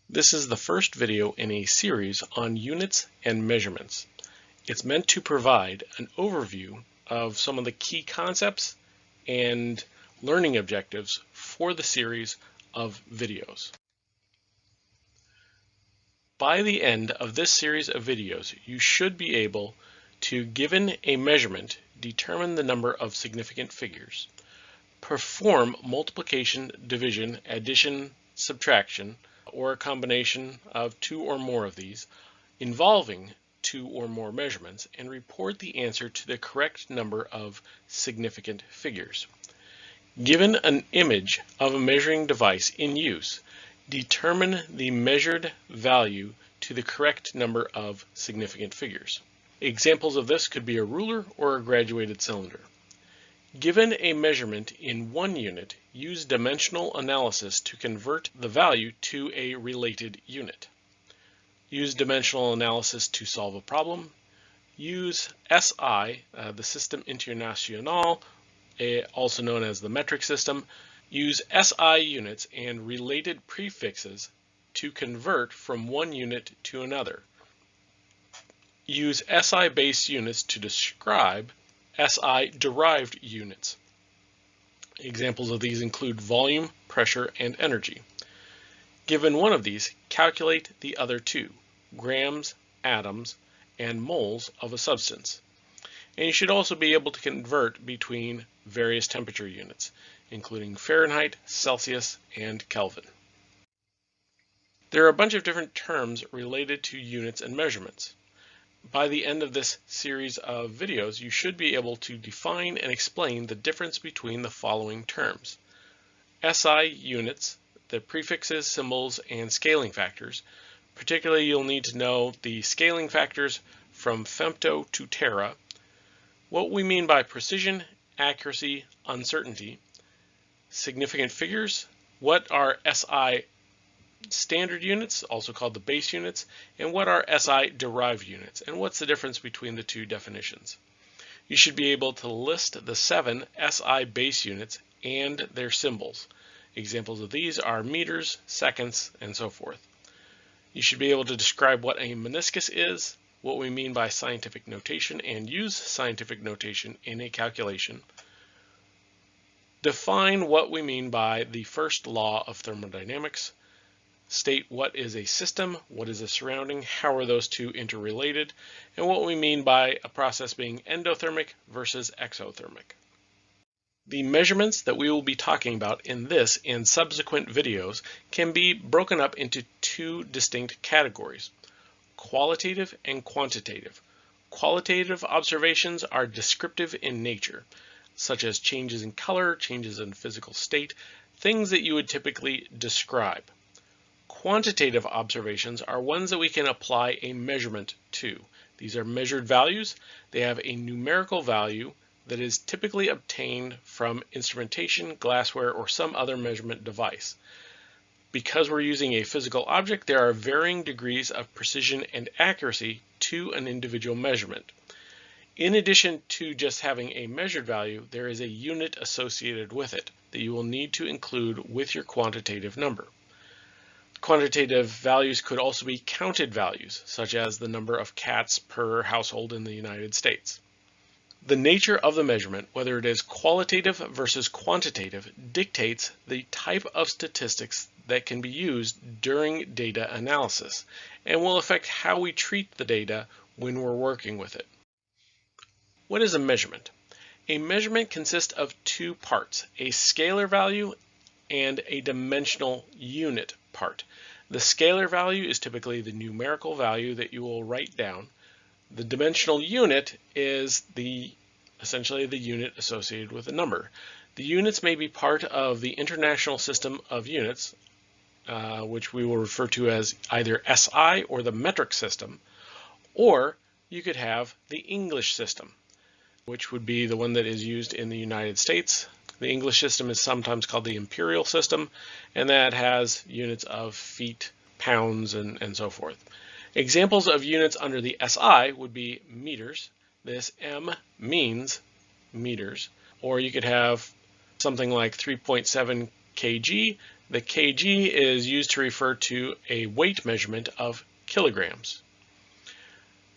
This is the first video in a series on units and measurements. It's meant to provide an overview of some of the key concepts and learning objectives for the series of videos. By the end of this series of videos, you should be able to, given a measurement, determine the number of significant figures, perform multiplication, division, addition, subtraction, or a combination of two or more of these involving two or more measurements, and report the answer to the correct number of significant figures. Given an image of a measuring device in use, determine the measured value to the correct number of significant figures. Examples of this could be a ruler or a graduated cylinder. Given a measurement in 1 unit, use dimensional analysis to convert the value to a related unit. Use dimensional analysis to solve a problem. Use SI, the System International, also known as the metric system. Use SI units and related prefixes to convert from one unit to another. Use SI-based units to describe SI-derived units. Examples of these include volume, pressure, and energy. Given one of these, calculate the other two, grams, atoms, and moles of a substance. And you should also be able to convert between various temperature units, including Fahrenheit, Celsius, and Kelvin. There are a bunch of different terms related to units and measurements. By the end of this series of videos, you should be able to define and explain the difference between the following terms: SI units, the prefixes, symbols, and scaling factors. Particularly, you'll need to know the scaling factors from femto to tera, what we mean by precision, accuracy, uncertainty, significant figures, what are SI standard units, also called the base units, and what are SI derived units, and what's the difference between the two definitions. You should be able to list the 7 SI base units and their symbols. Examples of these are meters, seconds, and so forth. You should be able to describe what a meniscus is, what we mean by scientific notation, and use scientific notation in a calculation. Define what we mean by the first law of thermodynamics. State what is a system, what is a surrounding, how are those two interrelated, and what we mean by a process being endothermic versus exothermic. The measurements that we will be talking about in this and subsequent videos can be broken up into two distinct categories: qualitative and quantitative. Qualitative observations are descriptive in nature, such as changes in color, changes in physical state, things that you would typically describe. Quantitative observations are ones that we can apply a measurement to. These are measured values. They have a numerical value that is typically obtained from instrumentation, glassware, or some other measurement device. Because we're using a physical object, there are varying degrees of precision and accuracy to an individual measurement. In addition to just having a measured value, there is a unit associated with it that you will need to include with your quantitative number. Quantitative values could also be counted values, such as the number of cats per household in the United States. The nature of the measurement, whether it is qualitative versus quantitative, dictates the type of statistics that can be used during data analysis and will affect how we treat the data when we're working with it. What is a measurement? A measurement consists of two parts: a scalar value and a dimensional unit part. The scalar value is typically the numerical value that you will write down. The dimensional unit is essentially the unit associated with a number. The units may be part of the International System of Units, which we will refer to as either SI or the metric system, or you could have the English system, which would be the one that is used in the United States. The English system is sometimes called the imperial system, and that has units of feet, pounds, and so forth. Examples of units under the SI would be meters. This M means meters. Or you could have something like 3.7 kg. The kg is used to refer to a weight measurement of kilograms.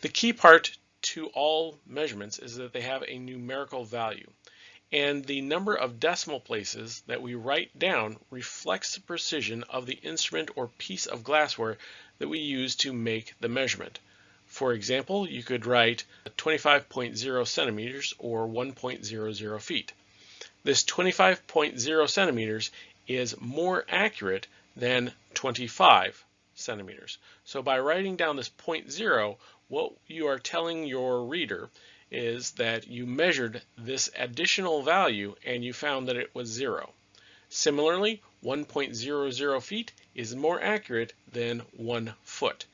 The key part to all measurements is that they have a numerical value, and the number of decimal places that we write down reflects the precision of the instrument or piece of glassware that we use to make the measurement. For example, you could write 25.0 centimeters or 1.00 feet. This 25.0 centimeters is more accurate than 25 centimeters. So by writing down this 0.0, what you are telling your reader is that you measured this additional value and you found that it was 0. Similarly, 1.00 feet is more accurate than 1 foot.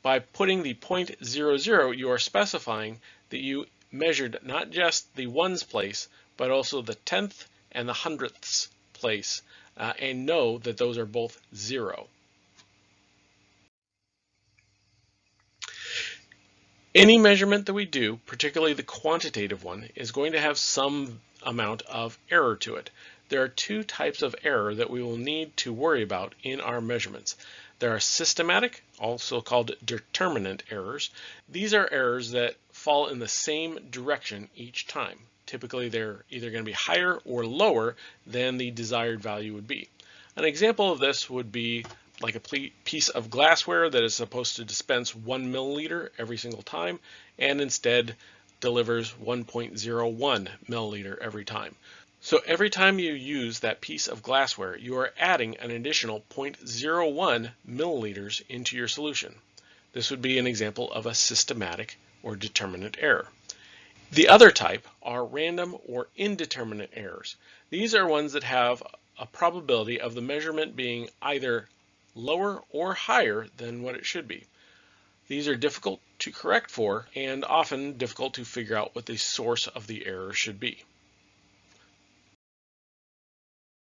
By putting the 0.00, you are specifying that you measured not just the ones place, but also the tenth and the hundredths place, and know that those are both 0. Any measurement that we do, particularly the quantitative one, is going to have some amount of error to it. There are two types of error that we will need to worry about in our measurements. There are systematic, also called determinant errors. These are errors that fall in the same direction each time. Typically, they're either going to be higher or lower than the desired value would be. An example of this would be like a piece of glassware that is supposed to dispense 1 milliliter every single time and instead delivers 1.01 milliliter every time. So every time you use that piece of glassware, you are adding an additional 0.01 milliliters into your solution. This would be an example of a systematic or determinant error. The other type are random or indeterminate errors. These are ones that have a probability of the measurement being either lower or higher than what it should be. These are difficult to correct for and often difficult to figure out what the source of the error should be.